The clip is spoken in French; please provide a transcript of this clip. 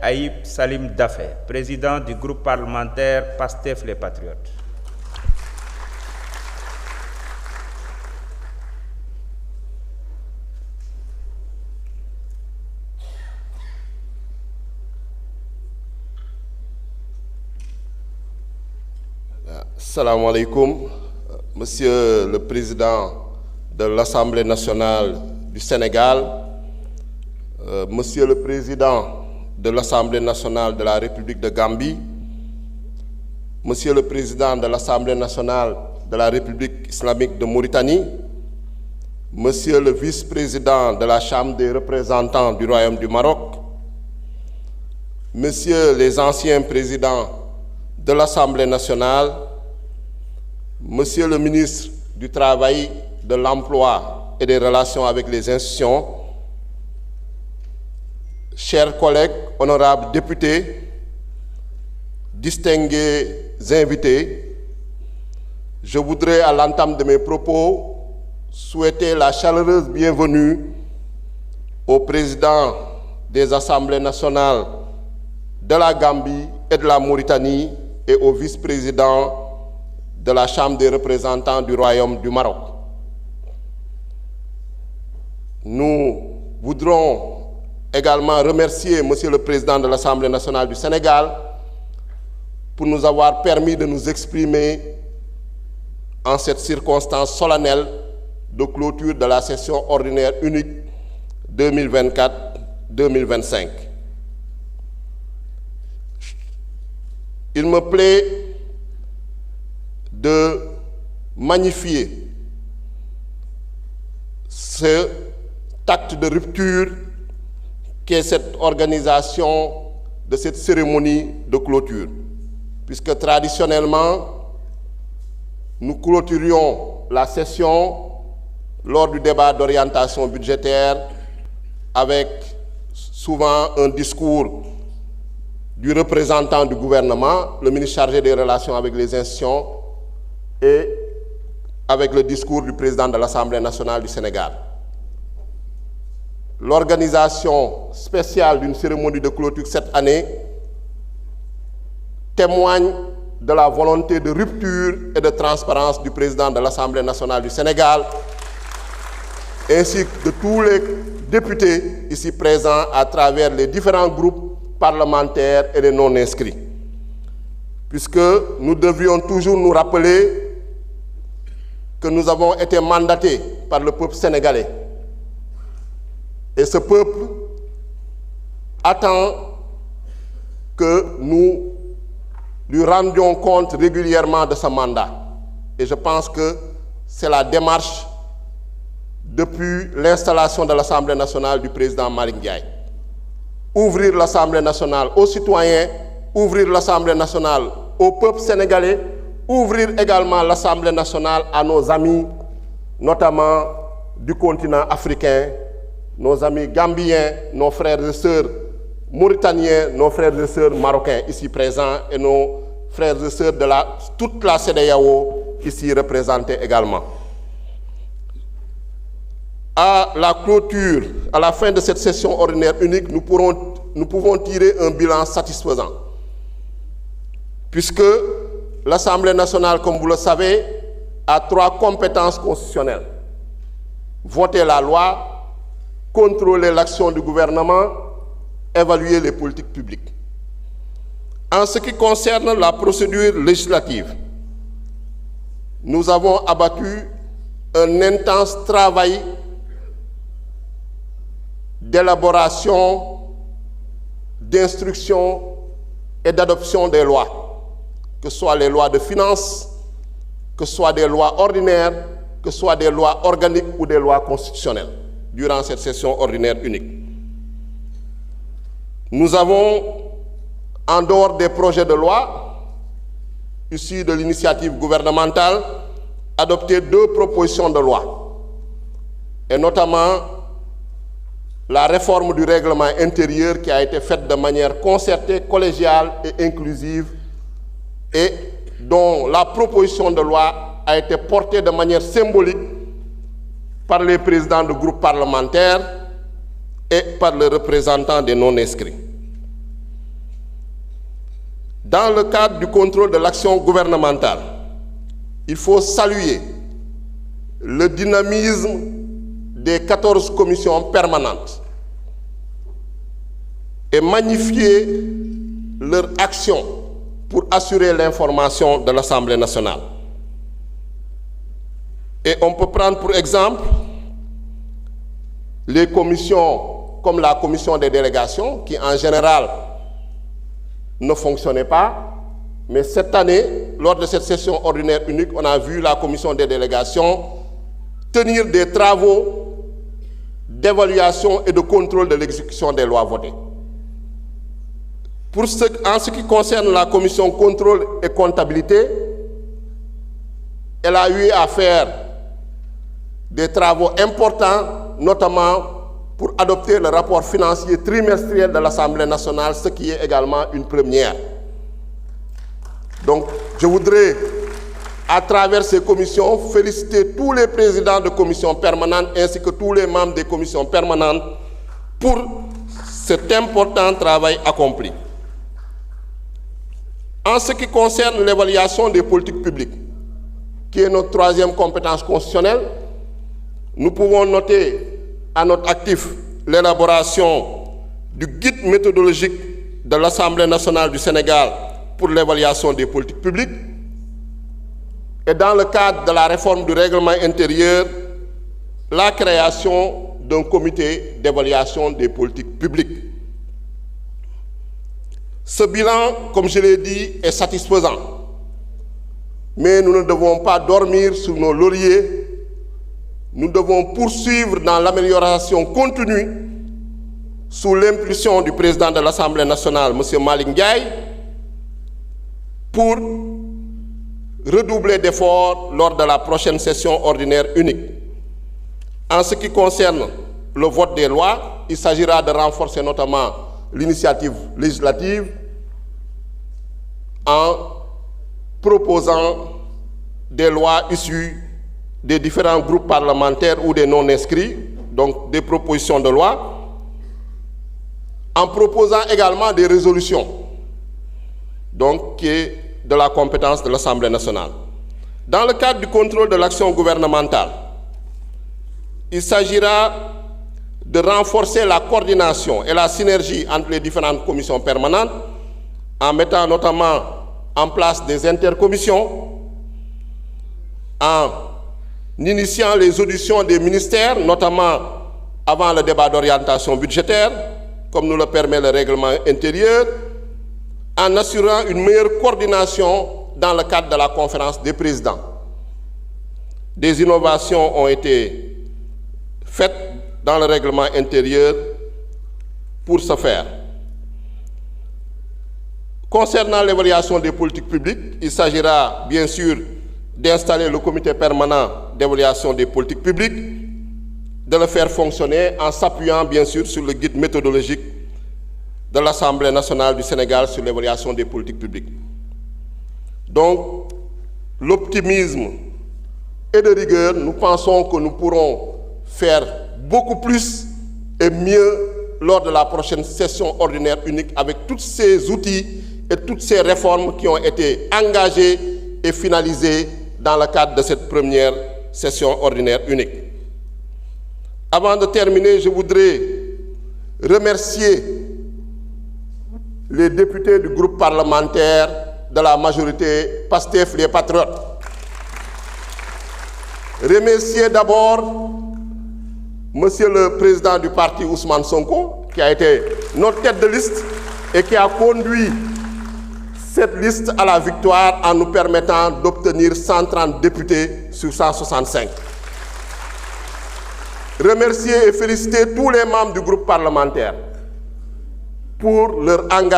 Aïb Salim Dafé, président du groupe parlementaire PASTEF les Patriotes. Assalamu alaikum, Monsieur le Président de l'Assemblée nationale du Sénégal, Monsieur le Président de l'Assemblée nationale de la République de Gambie, Monsieur le Président de l'Assemblée nationale de la République islamique de Mauritanie, Monsieur le Vice-président de la Chambre des représentants du Royaume du Maroc, Messieurs les anciens présidents de l'Assemblée nationale, Monsieur le ministre du Travail, de l'Emploi et des Relations avec les institutions, chers collègues, honorables députés, distingués invités, je voudrais à l'entame de mes propos souhaiter la chaleureuse bienvenue au président des Assemblées nationales de la Gambie et de la Mauritanie et au vice-président de la Chambre des représentants du Royaume du Maroc. Nous voudrons également remercier Monsieur le Président de l'Assemblée nationale du Sénégal pour nous avoir permis de nous exprimer en cette circonstance solennelle de clôture de la session ordinaire unique 2024-2025. Il me plaît de magnifier ce acte de rupture qu'est cette organisation de cette cérémonie de clôture, puisque traditionnellement, nous clôturions la session lors du débat d'orientation budgétaire avec souvent un discours du représentant du gouvernement, le ministre chargé des relations avec les institutions, et avec le discours du président de l'Assemblée nationale du Sénégal. L'organisation spéciale d'une cérémonie de clôture cette année témoigne de la volonté de rupture et de transparence du président de l'Assemblée nationale du Sénégal, ainsi que de tous les députés ici présents à travers les différents groupes parlementaires et les non-inscrits. Puisque nous devions toujours nous rappeler que nous avons été mandatés par le peuple sénégalais. Et ce peuple attend que nous lui rendions compte régulièrement de ce mandat. Et je pense que c'est la démarche depuis l'installation de l'Assemblée nationale du président Malick Ndiaye. Ouvrir l'Assemblée nationale aux citoyens, ouvrir l'Assemblée nationale au peuple sénégalais, ouvrir également l'Assemblée nationale à nos amis, notamment du continent africain, nos amis gambiens, nos frères et sœurs mauritaniens, nos frères et sœurs marocains ici présents et nos frères et sœurs de toute la CEDEAO ici représentés également. À la clôture, à la fin de cette session ordinaire unique, nous pouvons tirer un bilan satisfaisant, puisque l'Assemblée nationale, comme vous le savez, a 3 compétences constitutionnelles. Voter la loi, contrôler l'action du gouvernement, évaluer les politiques publiques. En ce qui concerne la procédure législative, nous avons abattu un intense travail d'élaboration, d'instruction et d'adoption des lois, que ce soit les lois de finances, que ce soit des lois ordinaires, que ce soit des lois organiques ou des lois constitutionnelles, durant cette session ordinaire unique. Nous avons, en dehors des projets de loi, issus de l'initiative gouvernementale, adopté 2 propositions de loi, et notamment la réforme du règlement intérieur qui a été faite de manière concertée, collégiale et inclusive, et dont la proposition de loi a été portée de manière symbolique par les présidents de groupes parlementaires et par les représentants des non-inscrits. Dans le cadre du contrôle de l'action gouvernementale, il faut saluer le dynamisme des 14 commissions permanentes et magnifier leur action pour assurer l'information de l'Assemblée nationale. Et on peut prendre pour exemple les commissions comme la commission des délégations qui en général ne fonctionnait pas, mais cette année, lors de cette session ordinaire unique, on a vu la commission des délégations tenir des travaux d'évaluation et de contrôle de l'exécution des lois votées. En ce qui concerne la commission contrôle et comptabilité, elle a eu à faire des travaux importants, notamment pour adopter le rapport financier trimestriel de l'Assemblée nationale, ce qui est également une première. Donc, je voudrais, à travers ces commissions, féliciter tous les présidents de commissions permanentes ainsi que tous les membres des commissions permanentes pour cet important travail accompli. En ce qui concerne l'évaluation des politiques publiques, qui est notre troisième compétence constitutionnelle, nous pouvons noter à notre actif l'élaboration du guide méthodologique de l'Assemblée nationale du Sénégal pour l'évaluation des politiques publiques et dans le cadre de la réforme du règlement intérieur, la création d'un comité d'évaluation des politiques publiques. Ce bilan, comme je l'ai dit, est satisfaisant, mais nous ne devons pas dormir sur nos lauriers. Nous devons poursuivre dans l'amélioration continue sous l'impulsion du président de l'Assemblée nationale, M. Malick Ndiaye, pour redoubler d'efforts lors de la prochaine session ordinaire unique. En ce qui concerne le vote des lois, il s'agira de renforcer notamment l'initiative législative en proposant des lois issues des différents groupes parlementaires ou des non-inscrits, donc des propositions de loi, en proposant également des résolutions, donc qui est de la compétence de l'Assemblée nationale. Dans le cadre du contrôle de l'action gouvernementale, il s'agira de renforcer la coordination et la synergie entre les différentes commissions permanentes, en mettant notamment en place des intercommissions, en initiant les auditions des ministères, notamment avant le débat d'orientation budgétaire, comme nous le permet le règlement intérieur, en assurant une meilleure coordination dans le cadre de la conférence des présidents. Des innovations ont été faites dans le règlement intérieur pour ce faire. Concernant l'évaluation des politiques publiques, il s'agira bien sûr d'installer le comité permanent d'évaluation des politiques publiques, de le faire fonctionner en s'appuyant bien sûr sur le guide méthodologique de l'Assemblée nationale du Sénégal sur l'évaluation des politiques publiques. Donc, l'optimisme et de rigueur, nous pensons que nous pourrons faire beaucoup plus et mieux lors de la prochaine session ordinaire unique avec tous ces outils et toutes ces réformes qui ont été engagées et finalisées dans le cadre de cette première session ordinaire unique. Avant de terminer, je voudrais remercier les députés du groupe parlementaire de la majorité PASTEF les Patriotes. Remercier d'abord Monsieur le Président du parti Ousmane Sonko, qui a été notre tête de liste et qui a conduit cette liste à la victoire en nous permettant d'obtenir 130 députés sur 165. Remercier et féliciter tous les membres du groupe parlementaire pour leur engagement